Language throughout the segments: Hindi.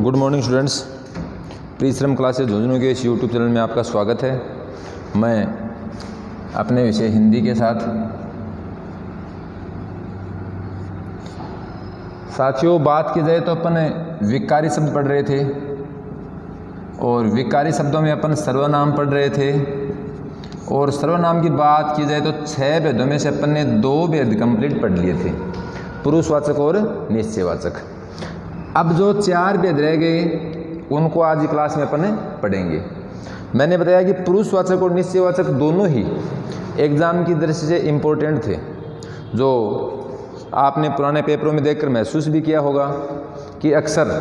गुड मॉर्निंग स्टूडेंट्स, परिश्रम क्लासेस झुंझुनू के इस यूट्यूब चैनल में आपका स्वागत है। मैं अपने विषय हिंदी के साथ साथियों बात की जाए तो अपन विकारी शब्द पढ़ रहे थे और विकारी शब्दों में अपन सर्वनाम पढ़ रहे थे और सर्वनाम की बात की जाए तो 6 भेदों में से अपन ने 2 भेद कंप्लीट पढ़ लिए थे, पुरुषवाचक और निश्चयवाचक। अब जो 4 भेद रह गए उनको आज की क्लास में अपन पढ़ेंगे। मैंने बताया कि पुरुषवाचक और निश्चयवाचक दोनों ही एग्ज़ाम की दृष्टि से इम्पोर्टेंट थे, जो आपने पुराने पेपरों में देखकर महसूस भी किया होगा कि अक्सर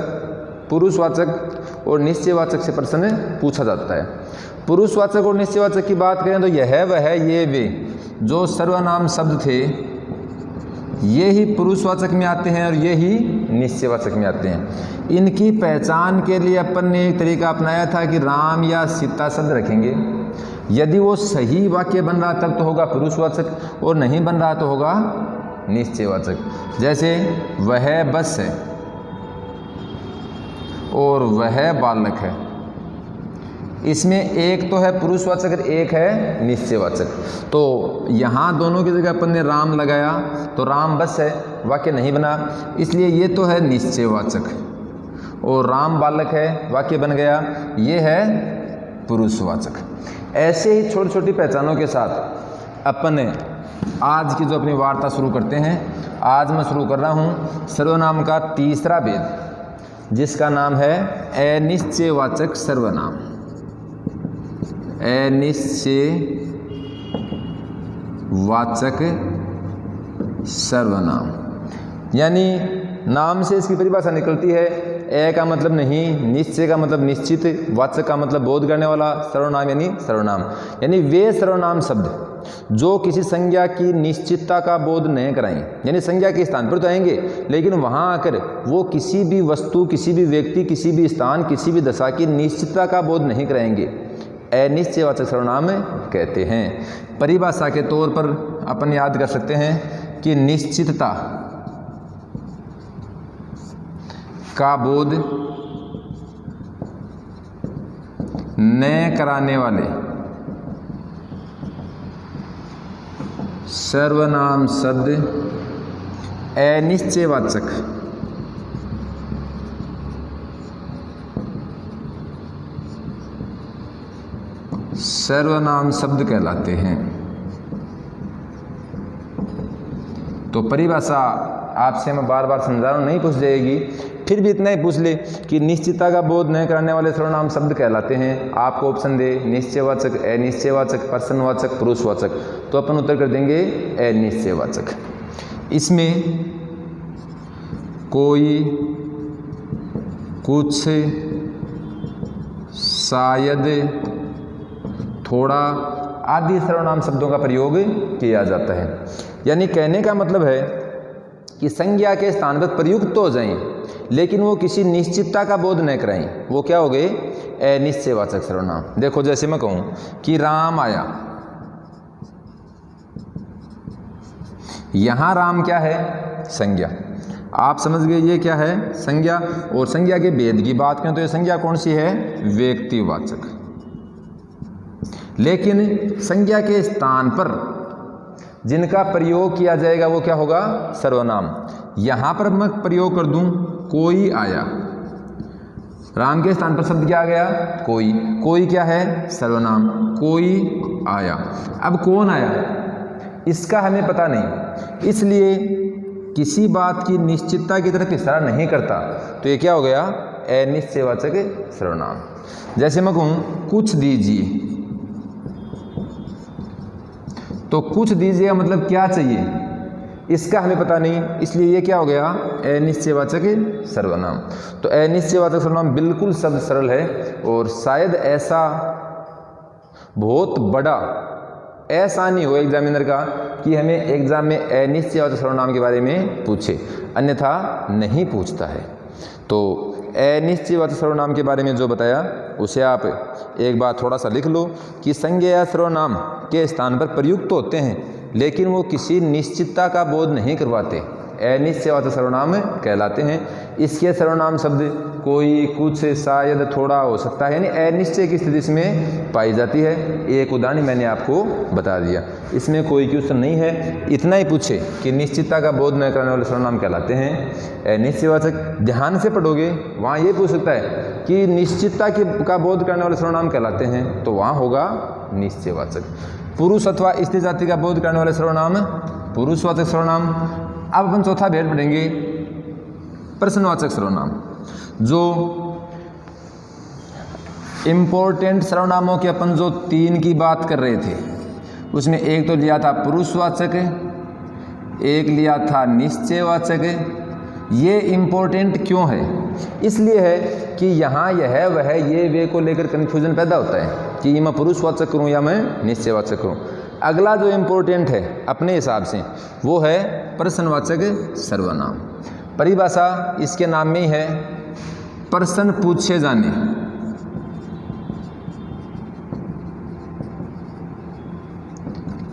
पुरुषवाचक और निश्चयवाचक से प्रश्न पूछा जाता है। पुरुषवाचक और निश्चयवाचक की बात करें तो यह वह ये वे जो सर्वनाम शब्द थे ये ही पुरुषवाचक में आते हैं और ये ही निश्चयवाचक में आते हैं। इनकी पहचान के लिए अपन ने एक तरीका अपनाया था कि राम या सीता शब्द रखेंगे। यदि वो सही वाक्य बन रहा तब तो होगा पुरुषवाचक और नहीं बन रहा तो होगा निश्चयवाचक। जैसे वह बस है और वह बालक है, इसमें एक तो है पुरुषवाचक और एक है निश्चयवाचक। तो यहाँ दोनों की जगह अपन ने राम लगाया तो राम बस है, वाक्य नहीं बना, इसलिए ये तो है निश्चयवाचक। और राम बालक है, वाक्य बन गया, ये है पुरुषवाचक। ऐसे ही छोटी छोटी पहचानों के साथ अपन आज की जो अपनी वार्ता शुरू करते हैं। आज मैं शुरू कर रहा हूँ सर्वनाम का तीसरा भेद, जिसका नाम है अनिश्चयवाचक सर्वनाम। अनिश्चयवाचक सर्वनाम, यानी नाम से इसकी परिभाषा निकलती है। ए का मतलब नहीं, निश्चय का मतलब निश्चित, वाचक का मतलब बोध करने वाला, सर्वनाम यानी सर्वनाम, यानी वे सर्वनाम शब्द जो किसी संज्ञा की निश्चितता का बोध नहीं कराएं, यानी संज्ञा के स्थान पर तो आएंगे लेकिन वहां आकर वो किसी भी वस्तु, किसी भी व्यक्ति, किसी भी स्थान, किसी भी दशा की निश्चितता का बोध नहीं कराएंगे, अनिश्चयवाचक सर्वनाम कहते हैं। परिभाषा के तौर पर अपन याद कर सकते हैं कि निश्चितता का बोध न कराने वाले सर्वनाम शब्द अनिश्चयवाचक सर्वनाम शब्द कहलाते हैं। तो परिभाषा आपसे मैं बार बार समझा रहा हूँ, नहीं पूछ जाएगी, फिर भी इतना ही पूछ ले कि निश्चितता का बोध नहीं कराने वाले सर्वनाम शब्द कहलाते हैं। आपको ऑप्शन दे निश्चयवाचक, अनिश्चयवाचक, प्रश्नवाचक, पुरुषवाचक, तो अपन उत्तर कर देंगे अनिश्चयवाचक। इसमें कोई, कुछ, शायद, थोड़ा आदि सर्वनाम शब्दों का प्रयोग किया जाता है। यानी कहने का मतलब है कि संज्ञा के स्थान पर प्रयुक्त तो हो जाएं लेकिन वो किसी निश्चितता का बोध न कराएं, वो क्या हो गए अनिश्चयवाचक सर्वनाम। देखो जैसे मैं कहूं कि राम आया, यहां राम क्या है संज्ञा, आप समझ गए ये क्या है संज्ञा। और संज्ञा के भेद की बात करें तो ये संज्ञा कौन सी है व्यक्तिवाचक, लेकिन संज्ञा के स्थान पर जिनका प्रयोग किया जाएगा वो क्या होगा सर्वनाम। यहां पर मैं प्रयोग कर दूं कोई आया, राम के स्थान पर शब्द क्या आ गया कोई, कोई क्या है सर्वनाम, कोई आया। अब कौन आया इसका हमें पता नहीं, इसलिए किसी बात की निश्चितता की तरफ इशारा नहीं करता, तो ये क्या हो गया अनिश्चयवाचक सर्वनाम। जैसे मैं कहूं कुछ दीजिए, तो कुछ दीजिएगा मतलब क्या चाहिए इसका हमें पता नहीं, इसलिए ये क्या हो गया अनिश्चयवाचक सर्वनाम। तो अनिश्चयवाचक सर्वनाम बिल्कुल शब्द सरल है और शायद ऐसा बहुत बड़ा ऐसा नहीं हो एग्जामिनर का कि हमें एग्जाम में अनिश्चयवाचक सर्वनाम के बारे में पूछे, अन्यथा नहीं पूछता है। तो अनिश्चयवाचक सर्वनाम के बारे में जो बताया उसे आप एक बार थोड़ा सा लिख लो कि संज्ञा या सर्वनाम के स्थान पर प्रयुक्त होते हैं लेकिन वो किसी निश्चितता का बोध नहीं करवाते, अनिश्चयवाचक सर्वनाम कहलाते हैं। इसके सर्वनाम शब्द कोई, कुछ, शायद, थोड़ा हो सकता है, यानी अनिश्चय की स्थिति इसमें पाई जाती है। एक उदाहरण मैंने आपको बता दिया, इसमें कोई क्वेश्चन नहीं है। इतना ही पूछे कि निश्चितता का बोध न करने वाले सर्वनाम कहलाते हैं अनिश्चयवाचक। ध्यान से पढ़ोगे वहाँ ये पूछ सकता है कि निश्चितता का बोध करने वाले सर्वनाम कहलाते हैं, तो वहाँ होगा निश्चयवाचक। पुरुष अथवा स्त्री जाति का बोध करने वाले सर्वनाम पुरुषवाचक सर्वनाम। अब अपन चौथा भेद पढ़ेंगे प्रश्नवाचक सर्वनाम। जो इम्पोर्टेंट सर्वनामों के अपन जो 3 की बात कर रहे थे, उसमें एक तो लिया था पुरुषवाचक, एक लिया था निश्चयवाचक। ये इम्पोर्टेंट क्यों है? इसलिए है कि यहाँ यह वह ये वे को लेकर कन्फ्यूजन पैदा होता है कि ये मैं पुरुषवाचक करूँ या मैं निश्चयवाचक करूँ। अगला जो इम्पोर्टेंट है अपने हिसाब से वो है प्रश्नवाचक सर्वनाम। परिभाषा इसके नाम में ही है, प्रश्न पूछे जाने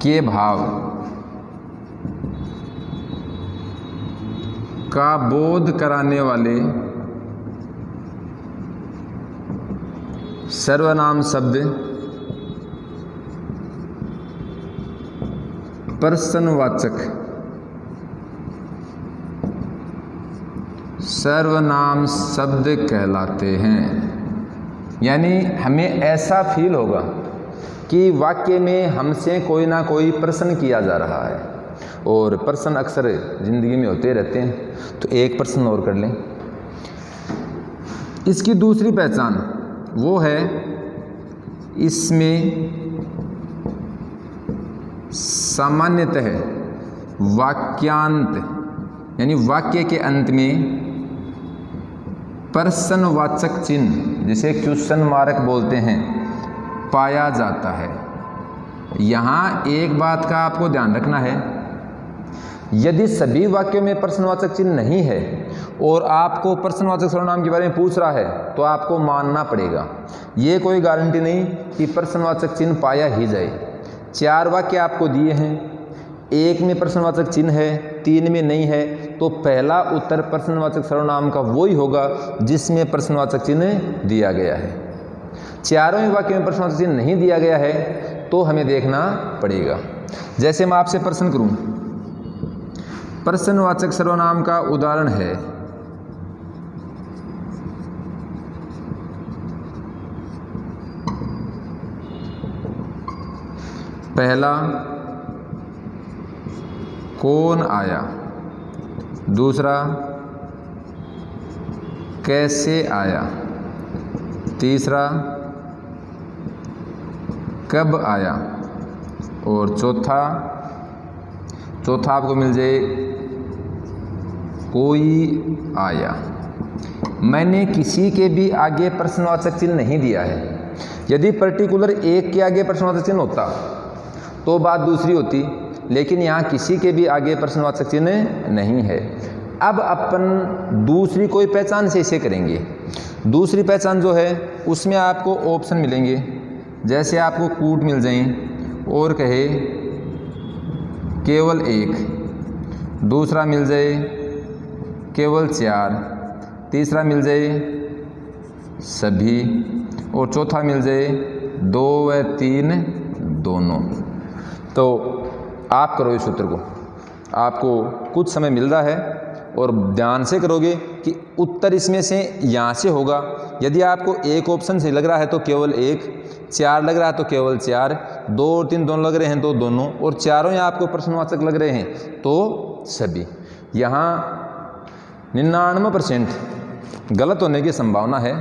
के भाव का बोध कराने वाले सर्वनाम शब्द प्रश्नवाचक सर्वनाम शब्द कहलाते हैं। यानी हमें ऐसा फील होगा कि वाक्य में हमसे कोई ना कोई प्रश्न किया जा रहा है, और प्रश्न अक्सर ज़िंदगी में होते रहते हैं। तो एक प्रश्न और कर लें। इसकी दूसरी पहचान वो है, इसमें सामान्यतः वाक्यांत यानी वाक्य के अंत में प्रश्नवाचक चिन्ह, जिसे क्वेश्चन मार्क बोलते हैं, पाया जाता है। यहाँ एक बात का आपको ध्यान रखना है, यदि सभी वाक्यों में प्रश्नवाचक चिन्ह नहीं है और आपको प्रश्नवाचक सर्वनाम के बारे में पूछ रहा है, तो आपको मानना पड़ेगा। ये कोई गारंटी नहीं कि प्रश्नवाचक चिन्ह पाया ही जाए। 4 वाक्य आपको दिए हैं, एक में प्रश्नवाचक चिन्ह है, 3 में नहीं है, तो पहला उत्तर प्रश्नवाचक सर्वनाम का वही होगा जिसमें प्रश्नवाचक चिन्ह दिया गया है। 4वें वाक्य में प्रश्नवाचक चिन्ह नहीं दिया गया है तो हमें देखना पड़ेगा। जैसे मैं आपसे प्रश्न करूं, प्रश्नवाचक सर्वनाम का उदाहरण है पहला, कौन आया। दूसरा, कैसे आया। तीसरा, कब आया। और चौथा आपको मिल जाए, कोई आया। मैंने किसी के भी आगे प्रश्नवाचक चिन्ह नहीं दिया है। यदि पर्टिकुलर एक के आगे प्रश्नवाचक चिन्ह होता तो बात दूसरी होती, लेकिन यहाँ किसी के भी आगे प्रश्नवाचक चिन्ह नहीं है। अब अपन दूसरी कोई पहचान से इसे करेंगे। दूसरी पहचान जो है उसमें आपको ऑप्शन मिलेंगे, जैसे आपको कूट मिल जाएं और कहे केवल एक, दूसरा मिल जाए केवल 4, तीसरा मिल जाए सभी, और चौथा मिल जाए 2 व 3 दोनों। तो आप करो इस सूत्र को, आपको कुछ समय मिल रहा है और ध्यान से करोगे कि उत्तर इसमें से यहाँ से होगा। यदि आपको एक ऑप्शन से लग रहा है तो केवल एक, 4 लग रहा है तो केवल 4, 2 और 3 दोनों लग रहे हैं तो दोनों, और चारों यहाँ आपको प्रश्नवाचक लग रहे हैं तो सभी। यहाँ 99% गलत होने की संभावना है,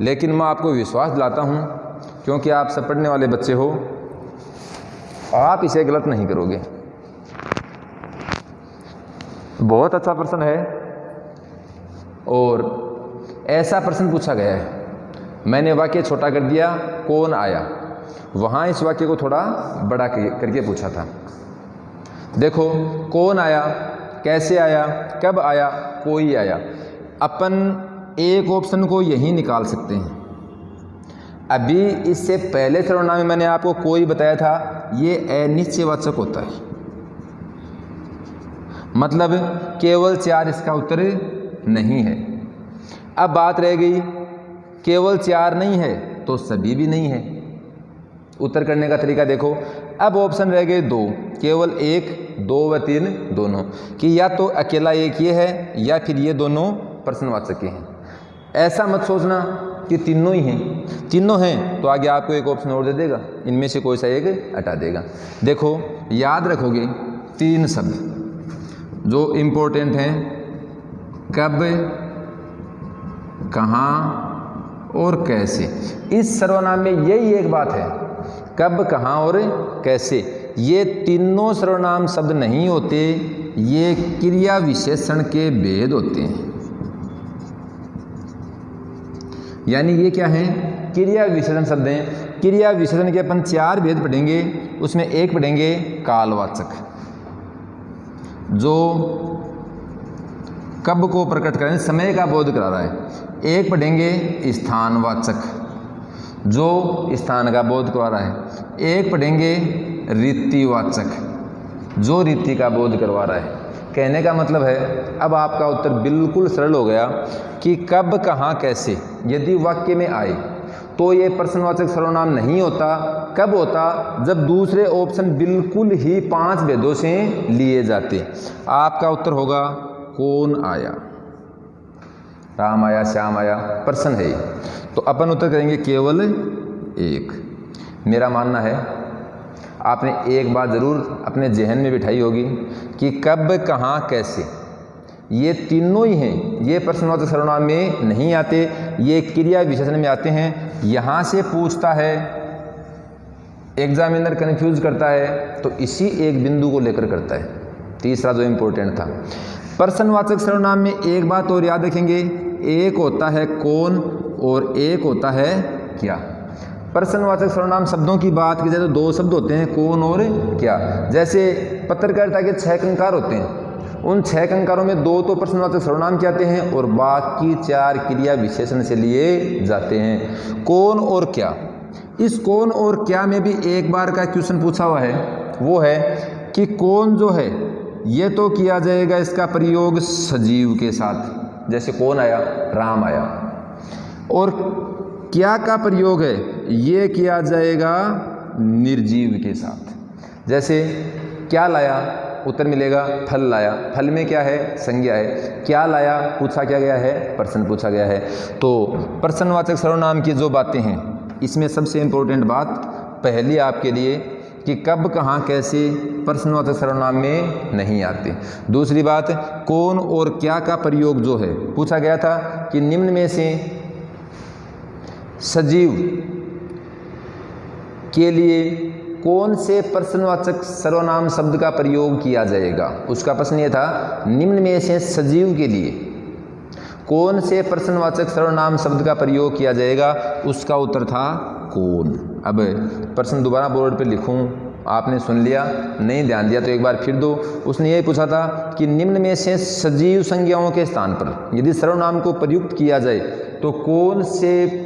लेकिन मैं आपको विश्वास दिलाता हूँ क्योंकि आप सब पढ़ने वाले बच्चे हो, आप इसे गलत नहीं करोगे। बहुत अच्छा प्रश्न है और ऐसा प्रश्न पूछा गया है। मैंने वाक्य छोटा कर दिया, कौन आया, वहाँ इस वाक्य को थोड़ा बड़ा करके पूछा था। देखो, कौन आया, कैसे आया, कब आया, कोई आया। अपन एक ऑप्शन को यही निकाल सकते हैं। अभी इससे पहले सर्वनाम में मैंने आपको कोई बताया था, ये अनिश्चयवाचक होता है, मतलब केवल 4 इसका उत्तर नहीं है। अब बात रह गई केवल 4 नहीं है तो सभी भी नहीं है। उत्तर करने का तरीका देखो, अब ऑप्शन रह गए 2, केवल 1, 2 व 3 दोनों, कि या तो अकेला एक ये है या फिर ये दोनों प्रश्नवाचक के हैं। ऐसा मत सोचना कि तीनों ही हैं, तीनों हैं तो आगे आपको एक ऑप्शन और दे देगा, इनमें से कोई सा एक हटा देगा। देखो याद रखोगे 3 शब्द जो इम्पोर्टेंट हैं, कब, कहाँ और कैसे। इस सर्वनाम में यही एक बात है, कब, कहाँ और कैसे। ये तीनों सर्वनाम शब्द नहीं होते, ये क्रिया विशेषण के भेद होते हैं। यानी ये क्या है, क्रिया विशेषण शब्द हैं। क्रिया विशेषण के अपन 4 भेद पढ़ेंगे, उसमें एक पढ़ेंगे कालवाचक, जो कब को प्रकट करें, समय का बोध करा रहा है। एक पढ़ेंगे स्थानवाचक, जो स्थान का बोध करवा रहा है। एक पढ़ेंगे रीतिवाचक, जो रीति का बोध करवा रहा है। कहने का मतलब है, अब आपका उत्तर बिल्कुल सरल हो गया कि कब, कहाँ, कैसे यदि वाक्य में आए तो ये प्रश्नवाचक सर्वनाम नहीं होता। कब होता, जब दूसरे ऑप्शन बिल्कुल ही 5 भेदों से लिए जाते। आपका उत्तर होगा कौन आया, राम आया, श्याम आया, प्रश्न है। तो अपन उत्तर करेंगे केवल 1। मेरा मानना है आपने एक बात ज़रूर अपने जहन में बिठाई होगी कि कब, कहाँ, कैसे ये तीनों ही हैं, ये प्रश्नवाचक सर्वनाम में नहीं आते, ये क्रिया विशेषण में आते हैं। यहाँ से पूछता है, एग्जामिनर कंफ्यूज करता है तो इसी एक बिंदु को लेकर करता है। तीसरा जो इम्पोर्टेंट था, प्रश्नवाचक सर्वनाम में एक बात और याद रखेंगे, एक होता है कौन और एक होता है क्या। प्रश्नवाचक सर्वनाम शब्दों की बात की जाए तो 2 शब्द होते हैं, कौन और क्या। जैसे पत्रकारिता के 6 कंकार होते हैं, उन 6 कंकारों में 2 तो प्रश्नवाचक सर्वनाम के आते हैं और बाकी 4 क्रिया विशेषण से लिए जाते हैं, कौन और क्या। इस कौन और क्या में भी एक बार का क्वेश्चन पूछा हुआ है, वो है कि कौन जो है ये तो किया जाएगा इसका प्रयोग सजीव के साथ, जैसे कौन आया, राम आया, और क्या का प्रयोग है ये किया जाएगा निर्जीव के साथ। जैसे क्या लाया, उत्तर मिलेगा फल लाया, फल में क्या है, संज्ञा है। क्या लाया, पूछा क्या गया है, प्रश्न पूछा गया है। तो प्रश्नवाचक सर्वनाम की जो बातें हैं, इसमें सबसे इम्पोर्टेंट बात पहली आपके लिए कि कब, कहाँ, कैसे प्रश्नवाचक सर्वनाम में नहीं आते। दूसरी बात, कौन और क्या का प्रयोग जो है, पूछा गया था कि निम्न में से सजीव के लिए कौन से प्रश्नवाचक सर्वनाम शब्द का प्रयोग किया जाएगा। उसका प्रश्न ये था, निम्न में से सजीव के लिए कौन से प्रश्नवाचक सर्वनाम शब्द का प्रयोग किया जाएगा। उसका उत्तर था कौन। अब प्रश्न दोबारा बोर्ड पे लिखूं, आपने सुन लिया, नहीं ध्यान दिया तो एक बार फिर दो। उसने यही पूछा था कि निम्न में से सजीव संज्ञाओं के स्थान पर यदि सर्वनाम को प्रयुक्त किया जाए तो कौन से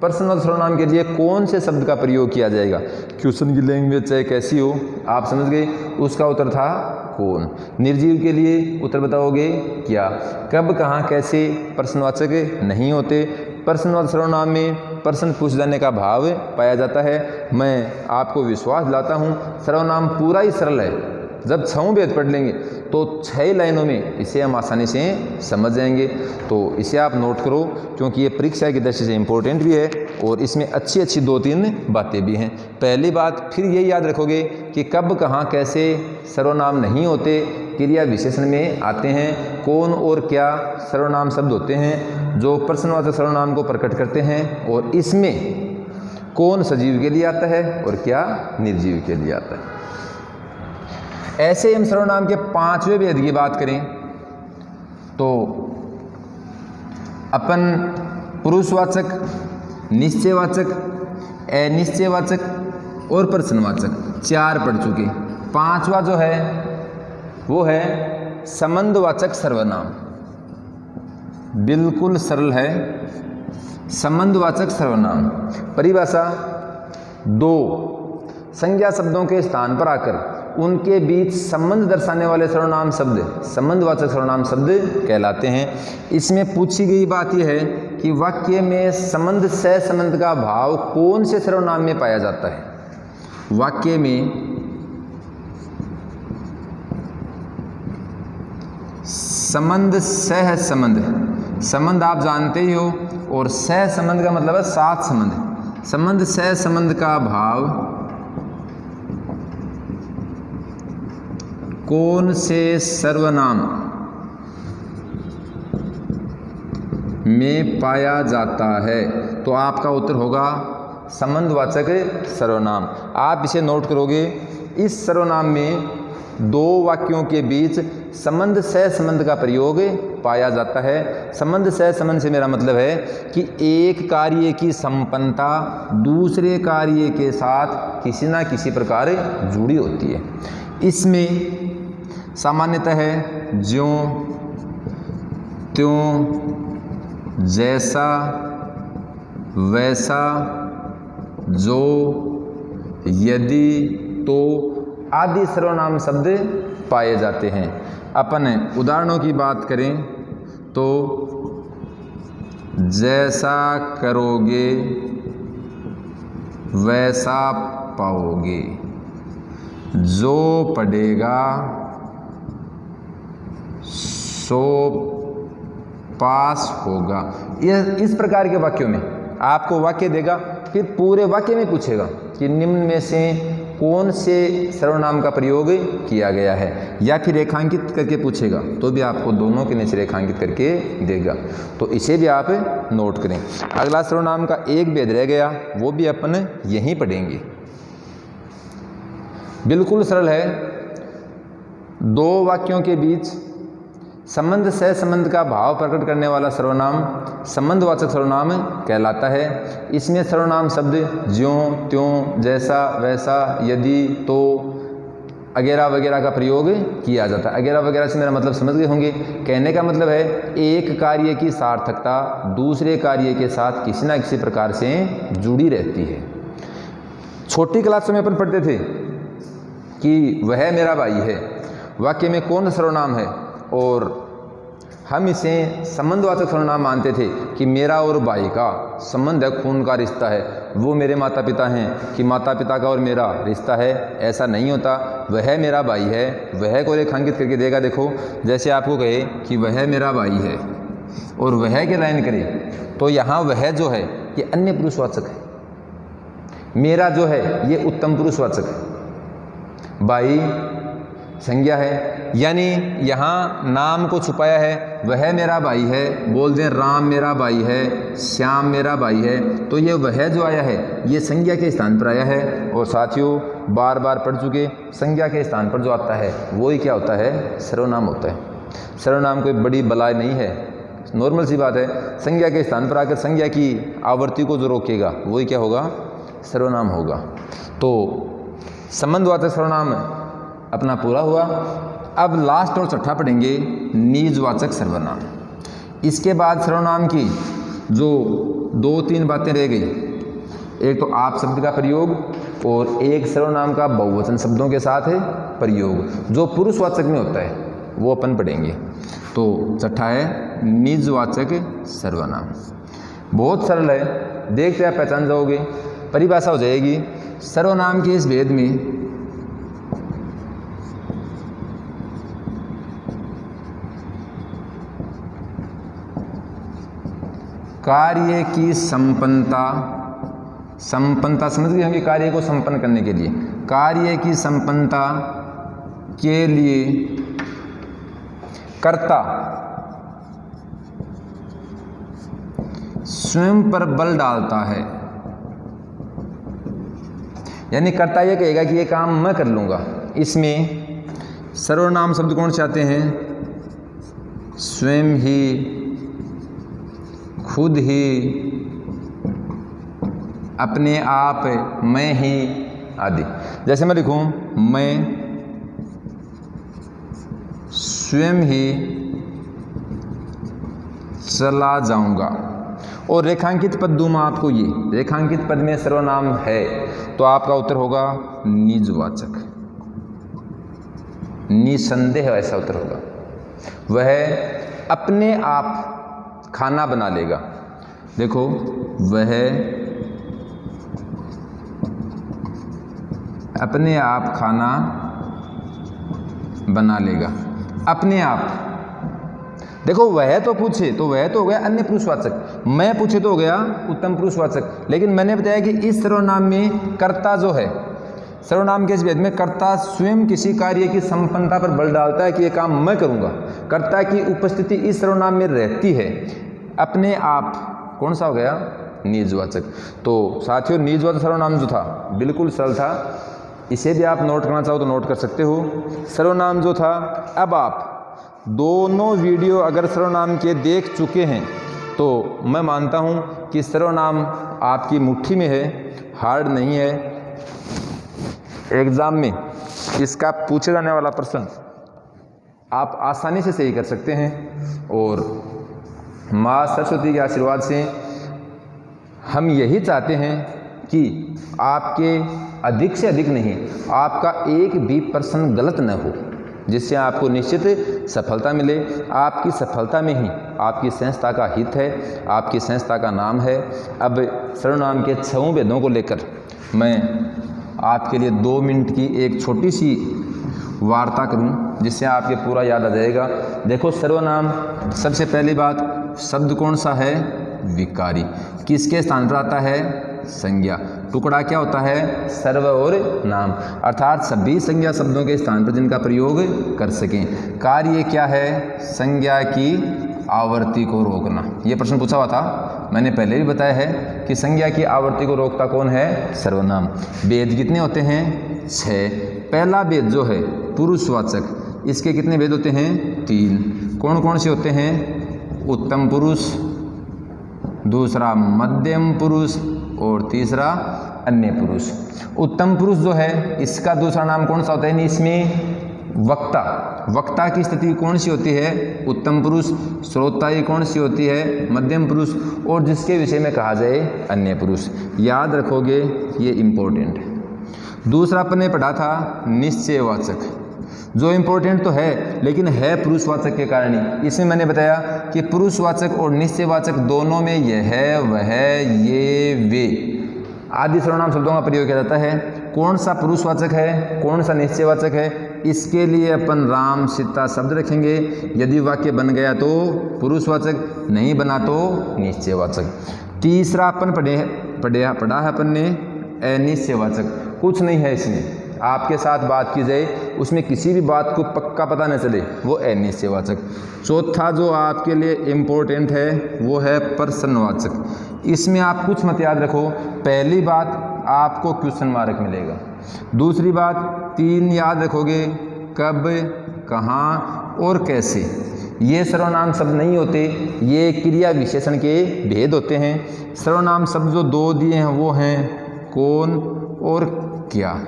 प्रश्नवाचक सर्वनाम के लिए कौन से शब्द का प्रयोग किया जाएगा। क्वेश्चन की लैंग्वेज चाहे कैसी हो, आप समझ गए। उसका उत्तर था कौन। निर्जीव के लिए उत्तर बताओगे क्या। कब, कहाँ, कैसे प्रश्नवाचक नहीं होते। प्रश्नवाचक सर्वनाम में प्रश्न पूछ जाने का भाव पाया जाता है। मैं आपको विश्वास दिलाता हूँ सर्वनाम पूरा ही सरल है। जब 6 भेद पढ़ लेंगे तो 6 लाइनों में इसे हम आसानी से समझ जाएंगे। तो इसे आप नोट करो, क्योंकि ये परीक्षा की दृष्टि से इम्पोर्टेंट भी है और इसमें अच्छी अच्छी 2-3 बातें भी हैं। पहली बात फिर ये याद रखोगे कि कब, कहाँ, कैसे सर्वनाम नहीं होते, क्रिया विशेषण में आते हैं। कौन और क्या सर्वनाम शब्द होते हैं जो प्रश्नवाचक सर्वनाम को प्रकट करते हैं, और इसमें कौन सजीव के लिए आता है और क्या निर्जीव के लिए आता है। ऐसे हम सर्वनाम के 5वें भेद की बात करें तो अपन पुरुषवाचक, निश्चयवाचक, अनिश्चयवाचक और प्रश्नवाचक 4 पढ़ चुके। 5वां जो है वो है संबंधवाचक सर्वनाम। बिल्कुल सरल है। संबंधवाचक सर्वनाम परिभाषा 2, संज्ञा शब्दों के स्थान पर आकर उनके बीच संबंध दर्शाने वाले सर्वनाम शब्द संबंधवाचक सर्वनाम शब्द कहलाते हैं। इसमें पूछी गई बात यह है कि वाक्य में संबंध सह संबंध का भाव कौन से सर्वनाम में पाया जाता है। वाक्य में संबंध सह संबंध, संबंध आप जानते ही हो, और सह संबंध का मतलब है साथ संबंध। संबंध सह संबंध का भाव कौन से सर्वनाम में पाया जाता है, तो आपका उत्तर होगा संबंधवाचक सर्वनाम। आप इसे नोट करोगे, इस सर्वनाम में दो वाक्यों के बीच संबंध सह संबंध का प्रयोग पाया जाता है। संबंध सह संबंध से मेरा मतलब है कि एक कार्य की संपन्नता दूसरे कार्य के साथ किसी ना किसी प्रकार जुड़ी होती है। इसमें सामान्यतः है ज्यों त्यों, जैसा, वैसा, जो, यदि, तो आदि सर्वनाम शब्द पाए जाते हैं। अपन उदाहरणों की बात करें तो जैसा करोगे वैसा पाओगे, जो पढ़ेगा सो पास होगा। यह इस प्रकार के वाक्यों में आपको वाक्य देगा, फिर पूरे वाक्य में पूछेगा कि निम्न में से कौन से सर्वनाम का प्रयोग किया गया है, या फिर रेखांकित करके पूछेगा तो भी आपको दोनों के नीचे रेखांकित करके देगा। तो इसे भी आप नोट करें। अगला सर्वनाम का एक भेद रह गया, वो भी अपन यहीं पढ़ेंगे। बिल्कुल सरल है। दो वाक्यों के बीच संबंध सह संबंध का भाव प्रकट करने वाला सर्वनाम संबंधवाचक सर्वनाम कहलाता है। इसमें सर्वनाम शब्द ज्यों त्यों, जैसा, वैसा, यदि, तो, अगैरा वगैरह का प्रयोग किया जाता है। अगैरा वगैरह से मेरा मतलब समझ गए होंगे। कहने का मतलब है एक कार्य की सार्थकता दूसरे कार्य के साथ किसी न किसी प्रकार से जुड़ी रहती है। छोटी क्लास में अपन पढ़ते थे कि वह मेरा भाई है, वाक्य में कौन सर्वनाम है, और हम इसे संबंधवाचक सर्वनाम मानते थे कि मेरा और भाई का संबंध है, खून का रिश्ता है। वो मेरे माता पिता हैं कि माता पिता का और मेरा रिश्ता है, ऐसा नहीं होता। वह मेरा भाई है, वह को रेखांकित करके देगा। देखो, जैसे आपको कहे कि वह मेरा भाई है और वह के लाइन करे, तो यहाँ वह जो है ये अन्य पुरुषवाचक है, मेरा जो है ये उत्तम पुरुषवाचक है, भाई संज्ञा है। यानी यहाँ नाम को छुपाया है, वह मेरा भाई है, बोल दें राम मेरा भाई है, श्याम मेरा भाई है, तो ये वह जो आया है ये संज्ञा के स्थान पर आया है। और साथियों बार बार पढ़ चुके, संज्ञा के स्थान पर जो आता है वो ही क्या होता है, सर्वनाम होता है। सर्वनाम कोई बड़ी बलाई नहीं है, नॉर्मल सी बात है। संज्ञा के स्थान पर आकर संज्ञा की आवृत्ति को जो रोकेगा वही क्या होगा, सर्वनाम होगा। तो संबंधवाचक सर्वनाम अपना पूरा हुआ। अब लास्ट और छठा पढ़ेंगे निजवाचक सर्वनाम। इसके बाद सर्वनाम की जो दो तीन बातें रह गई, एक तो आप शब्द का प्रयोग और एक सर्वनाम का बहुवचन शब्दों के साथ है प्रयोग जो पुरुषवाचक में होता है, वो अपन पढ़ेंगे। तो छठा है निजवाचक सर्वनाम। बहुत सरल है, देखते आप पहचान जाओगे, परिभाषा हो जाएगी। सर्वनाम के इस भेद में कार्य की संपन्नता, संपन्नता समझ गए होंगे, कार्य को संपन्न करने के लिए, कार्य की संपन्नता के लिए कर्ता स्वयं पर बल डालता है। यानी कर्ता ये कहेगा कि ये काम मैं कर लूँगा। इसमें सर्वनाम शब्द कौन से आते हैं, स्वयं ही, खुद ही, अपने आप, मैं ही आदि। जैसे मैं लिखूं, मैं स्वयं ही चला जाऊंगा, और रेखांकित पद दूँ मैं आपको, ये रेखांकित पद में सर्वनाम है, तो आपका उत्तर होगा निजवाचक। निसंदेह ऐसा उत्तर होगा। वह अपने आप खाना बना लेगा। देखो, वह अपने आप खाना बना लेगा। अपने आप, देखो वह तो पूछे तो वह तो हो गया अन्य पुरुषवाचक, मैं पूछे तो हो गया उत्तम पुरुषवाचक। लेकिन मैंने बताया कि इस सर्वनाम में कर्ता जो है, सर्वनाम के इस भेद में कर्ता स्वयं किसी कार्य की संपन्नता पर बल डालता है कि ये काम मैं करूंगा। कर्ता की उपस्थिति इस सर्वनाम में रहती है। अपने आप कौन सा हो गया? निजवाचक। तो साथियों, निजवाचक सर्वनाम जो था बिल्कुल सरल था, इसे भी आप नोट करना चाहो तो नोट कर सकते हो। सर्वनाम जो था, अब आप दोनों वीडियो अगर सर्वनाम के देख चुके हैं तो मैं मानता हूं कि सर्वनाम आपकी मुट्ठी में है, हार्ड नहीं है। एग्जाम में इसका पूछे जाने वाला प्रश्न आप आसानी से सही कर सकते हैं। और माँ सरस्वती के आशीर्वाद से हम यही चाहते हैं कि आपके अधिक से अधिक नहीं, आपका एक भी प्रश्न गलत न हो, जिससे आपको निश्चित सफलता मिले। आपकी सफलता में ही आपकी संस्था का हित है, आपकी संस्था का नाम है। अब सर्वनाम के 6 भेदों को लेकर मैं आपके लिए 2 मिनट की एक छोटी सी वार्ता करूं, जिससे आपके पूरा याद आ जाएगा। देखो, सर्वनाम, सबसे पहली बात, शब्द कौन सा है? विकारी। किसके स्थान पर आता है? संज्ञा। टुकड़ा क्या होता है? सर्व और नाम, अर्थात सभी संज्ञा शब्दों के स्थान पर जिनका प्रयोग कर सकें। कार्य क्या है? संज्ञा की आवर्ती को रोकना। ये प्रश्न पूछा हुआ था, मैंने पहले भी बताया है कि संज्ञा की आवर्ती को रोकता कौन है? सर्वनाम। भेद कितने होते हैं? 6। पहला भेद जो है पुरुषवाचक, इसके कितने भेद होते हैं? 3। कौन कौन से होते हैं? उत्तम पुरुष, दूसरा मध्यम पुरुष और तीसरा अन्य पुरुष। उत्तम पुरुष जो है, इसका दूसरा नाम कौन सा होता है? इसमें वक्ता। वक्ता की स्थिति कौन सी होती है? उत्तम पुरुष। श्रोताई कौन सी होती है? मध्यम पुरुष। और जिसके विषय में कहा जाए अन्य पुरुष। याद रखोगे, ये इम्पोर्टेंट है। दूसरा अपन ने पढ़ा था निश्चयवाचक, जो इम्पोर्टेंट तो है लेकिन है पुरुषवाचक के कारण ही। इसमें मैंने बताया कि पुरुषवाचक और निश्चयवाचक दोनों में यह है, वह, ये, वे आदि सर्वनाम शब्दों का प्रयोग किया जाता है। कौन सा पुरुषवाचक है, कौन सा निश्चयवाचक है, इसके लिए अपन राम सीता शब्द रखेंगे। यदि वाक्य बन गया तो पुरुषवाचक, नहीं बना तो निश्चयवाचक। तीसरा अपन पढ़ा है अपन ने अनिश्चयवाचक। कुछ नहीं है इसमें, आपके साथ बात की जाए उसमें किसी भी बात को पक्का पता न चले, वो अनिश्चयवाचक। चौथा जो आपके लिए इम्पोर्टेंट है वो है प्रश्नवाचक। इसमें आप कुछ मत याद रखो। पहली बात, आपको क्वेश्चन मार्क मिलेगा। दूसरी बात, 3 याद रखोगे, कब, कहाँ और कैसे। ये सर्वनाम शब्द नहीं होते, ये क्रिया विशेषण के भेद होते हैं। सर्वनाम शब्द जो 2 दिए हैं वो हैं कौन और क्या।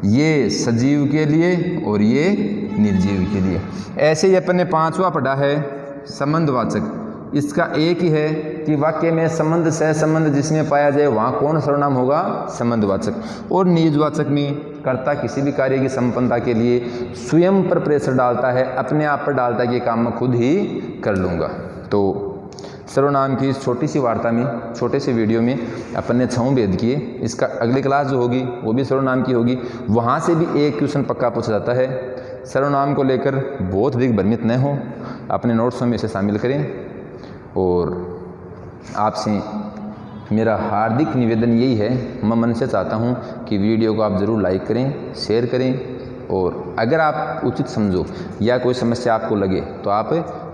ये सजीव के लिए और ये निर्जीव के लिए। ऐसे ही अपन ने 5वां पढ़ा है संबंधवाचक। इसका एक ही है कि वाक्य में संबंध सहसंबंध जिसमें पाया जाए वहाँ कौन सर्वनाम होगा? संबंधवाचक। और निजवाचक में कर्ता किसी भी कार्य की संपन्नता के लिए स्वयं पर प्रेशर डालता है, अपने आप पर डालता है कि काम मैं खुद ही कर लूँगा। तो सर्वनाम की इस छोटी सी वार्ता में, छोटे से वीडियो में अपन ने 6 भेद किए। इसका अगली क्लास जो होगी वो भी सर्वनाम की होगी, वहाँ से भी एक क्वेश्चन पक्का पूछा जाता है। सर्वनाम को लेकर बहुत अधिक भ्रमित न हो, अपने नोट्स में इसे शामिल करें। और आपसे मेरा हार्दिक निवेदन यही है, मैं मन से चाहता हूँ कि वीडियो को आप ज़रूर लाइक करें, शेयर करें। और अगर आप उचित समझो या कोई समस्या आपको लगे तो आप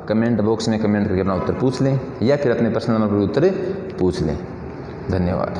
कमेंट बॉक्स में कमेंट करके अपना उत्तर पूछ लें, या फिर अपने पर्सनल नंबर पर उत्तर पूछ लें। धन्यवाद।